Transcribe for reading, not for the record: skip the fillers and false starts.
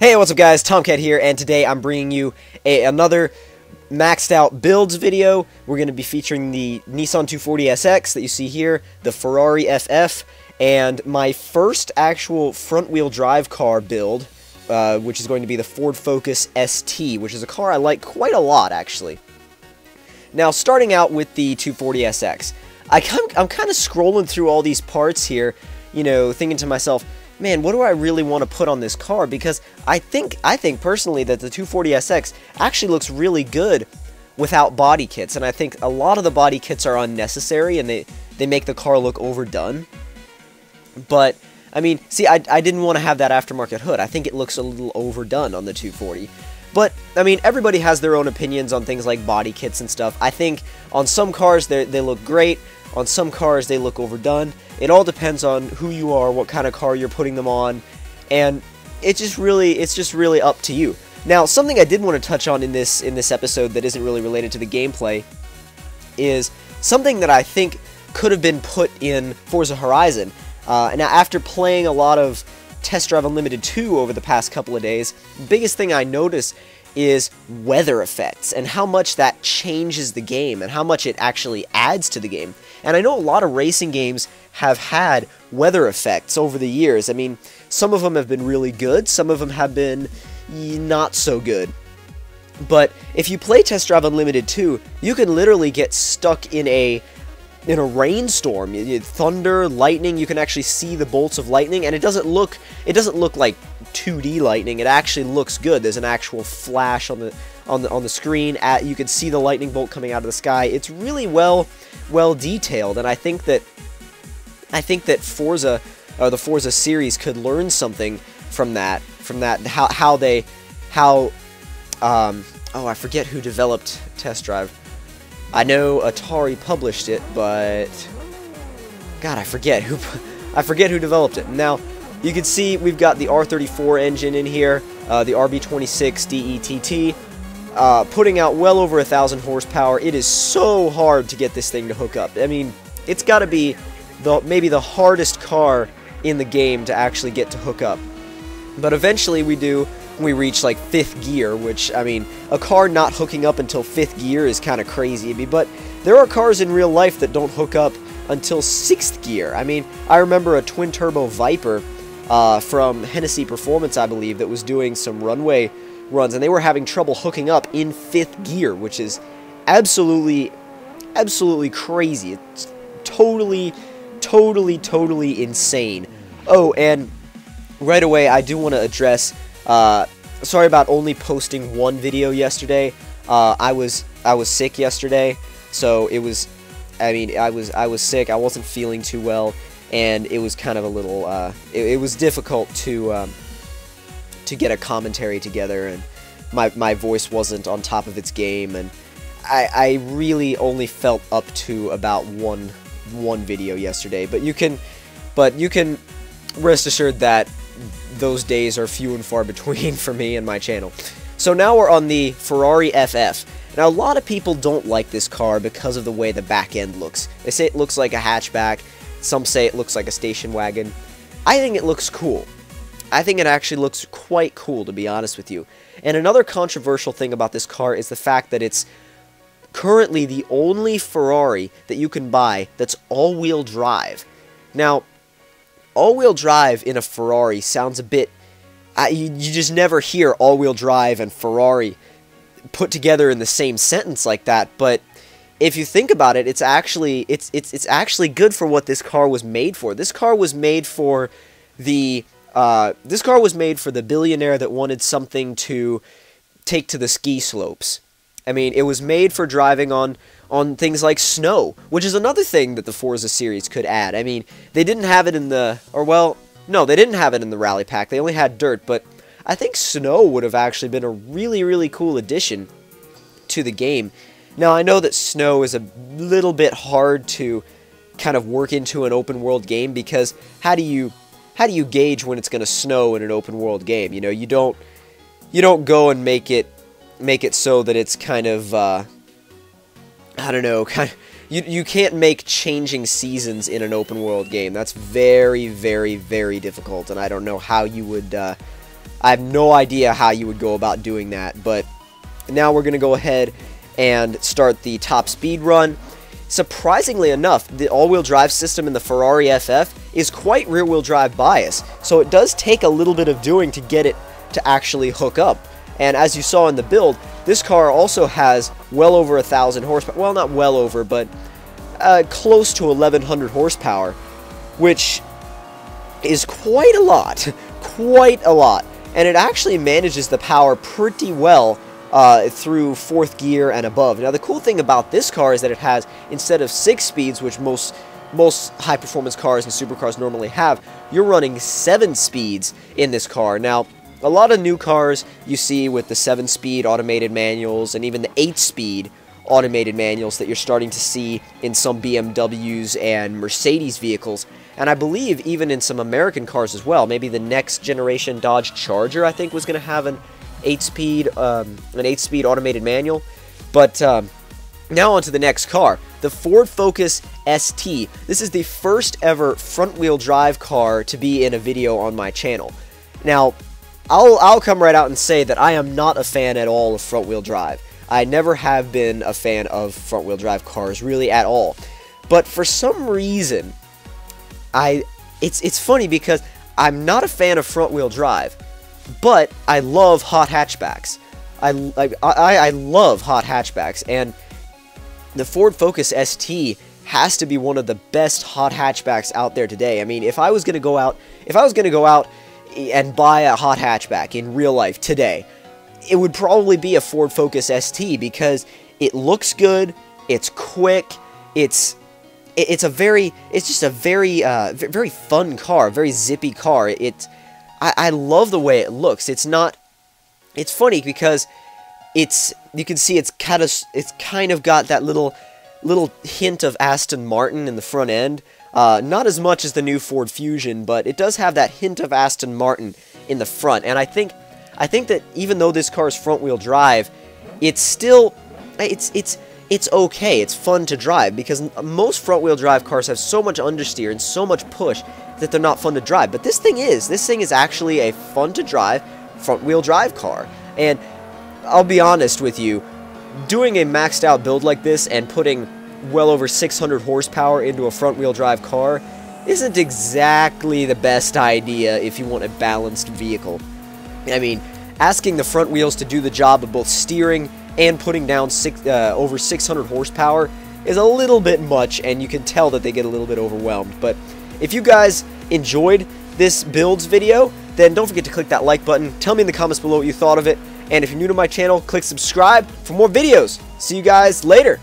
Hey, what's up guys, Tomcat here, and today I'm bringing you another maxed out builds video. We're going to be featuring the Nissan 240SX that you see here, the Ferrari FF, and my first actual front wheel drive car build, which is going to be the Ford Focus ST, which is a car I like quite a lot actually. Now, starting out with the 240SX, I'm kind of scrolling through all these parts here, you know, thinking to myself, man, what do I really want to put on this car? Because I think personally that the 240SX actually looks really good without body kits, and I think a lot of the body kits are unnecessary and they make the car look overdone. But I mean, see, I didn't want to have that aftermarket hood. I think it looks a little overdone on the 240. But I mean, everybody has their own opinions on things like body kits and stuff. I think on some cars they look great. On some cars, they look overdone. It all depends on who you are, what kind of car you're putting them on, and it's just really up to you. Now, something I did want to touch on in this episode that isn't really related to the gameplay is something that I think could have been put in Forza Horizon. Now, after playing a lot of Test Drive Unlimited 2 over the past couple of days, the biggest thing I notice is weather effects and how much that changes the game and how much it actually adds to the game. And I know a lot of racing games have had weather effects over the years. I mean, some of them have been really good, some of them have been not so good. But if you play Test Drive Unlimited 2, you can literally get stuck in a rainstorm, thunder, lightning. You can actually see the bolts of lightning, and it doesn't look like 2D lightning. It actually looks good. There's an actual flash on the screen. You can see the lightning bolt coming out of the sky. It's really well detailed, and I think that Forza, or the Forza series, could learn something from that. Oh, I forget who developed Test Drive. I know Atari published it, but God, I forget who developed it. Now, you can see we've got the R34 engine in here, the RB26 DETT, putting out well over 1,000 horsepower. It is so hard to get this thing to hook up. I mean, it's got to be maybe the hardest car in the game to actually get to hook up. But eventually we do. We reach like 5th gear, which, I mean, a car not hooking up until 5th gear is kind of crazy. But there are cars in real life that don't hook up until 6th gear. I mean, I remember a twin-turbo Viper from Hennessy Performance, I believe, that was doing some runway runs, and they were having trouble hooking up in 5th gear, which is absolutely crazy. It's totally insane. Oh, and right away, I do want to address, sorry about only posting one video yesterday. I was sick yesterday, so it was, I mean, I was sick. I wasn't feeling too well, and it was kind of a little, it was difficult to get a commentary together, and my voice wasn't on top of its game, and I really only felt up to about one video yesterday. But you can rest assured that those days are few and far between for me and my channel. So now we're on the Ferrari FF. Now, a lot of people don't like this car because of the way the back end looks. They say it looks like a hatchback. Some say it looks like a station wagon. I think it looks cool. I think it actually looks quite cool, to be honest with you. And another controversial thing about this car is the fact that it's currently the only Ferrari that you can buy that's all-wheel drive. Now, all-wheel drive in a Ferrari sounds a bit... you just never hear all-wheel drive and Ferrari put together in the same sentence like that, but if you think about it, it's actually good for what this car was made for. This car was made for the billionaire that wanted something to take to the ski slopes. I mean, it was made for driving on things like snow, which is another thing that the Forza series could add. I mean, they didn't have it in the... no, they didn't have it in the Rally Pack. They only had dirt, but I think snow would have actually been a really cool addition to the game. Now, I know that snow is a little bit hard to kind of work into an open-world game, because how do you gauge when it's going to snow in an open-world game? You know, you don't go and make it so that it's kind of, I don't know, you can't make changing seasons in an open world game. That's very difficult, and I don't know how you would I have no idea how you would go about doing that, but now we're going to go ahead and start the top speed run. Surprisingly enough, the all-wheel drive system in the Ferrari FF is quite rear-wheel drive bias, so it does take a little bit of doing to get it to actually hook up. And as you saw in the build, this car also has well over 1,000 horsepower. Well, not well over, but close to 1,100 horsepower, which is quite a lot. Quite a lot. And it actually manages the power pretty well through 4th gear and above. Now, the cool thing about this car is that it has, instead of 6 speeds, which most high-performance cars and supercars normally have, you're running 7 speeds in this car. Now, a lot of new cars you see with the 7-speed automated manuals and even the 8-speed automated manuals that you're starting to see in some BMWs and Mercedes vehicles, and I believe even in some American cars as well. Maybe the next generation Dodge Charger, I think, was going to have an 8-speed automated manual. But now on to the next car, the Ford Focus ST. This is the first ever front-wheel drive car to be in a video on my channel. Now, I'll come right out and say that I am not a fan at all of front-wheel drive. I never have been a fan of front-wheel drive cars, really, at all. But for some reason, it's funny because I'm not a fan of front-wheel drive, but I love hot hatchbacks. I love hot hatchbacks, and the Ford Focus ST has to be one of the best hot hatchbacks out there today. I mean, if I was going to go out and buy a hot hatchback in real life today, it would probably be a Ford Focus ST because it looks good, it's quick, it's just a very fun car, very zippy car. I love the way it looks. It's funny because you can see it's kind of got that little hint of Aston Martin in the front end. Not as much as the new Ford Fusion, but it does have that hint of Aston Martin in the front. And I think that even though this car is front-wheel drive, it's still it's okay. It's fun to drive because most front-wheel drive cars have so much understeer and so much push that they're not fun to drive. But this thing is actually a fun to drive front-wheel drive car. And I'll be honest with you, doing a maxed out build like this and putting well over 600 horsepower into a front-wheel drive car isn't exactly the best idea if you want a balanced vehicle. I mean, asking the front wheels to do the job of both steering and putting down over 600 horsepower is a little bit much, and you can tell that they get a little bit overwhelmed. But if you guys enjoyed this builds video, then don't forget to click that like button. Tell me in the comments below what you thought of it. And if you're new to my channel, click subscribe for more videos. See you guys later.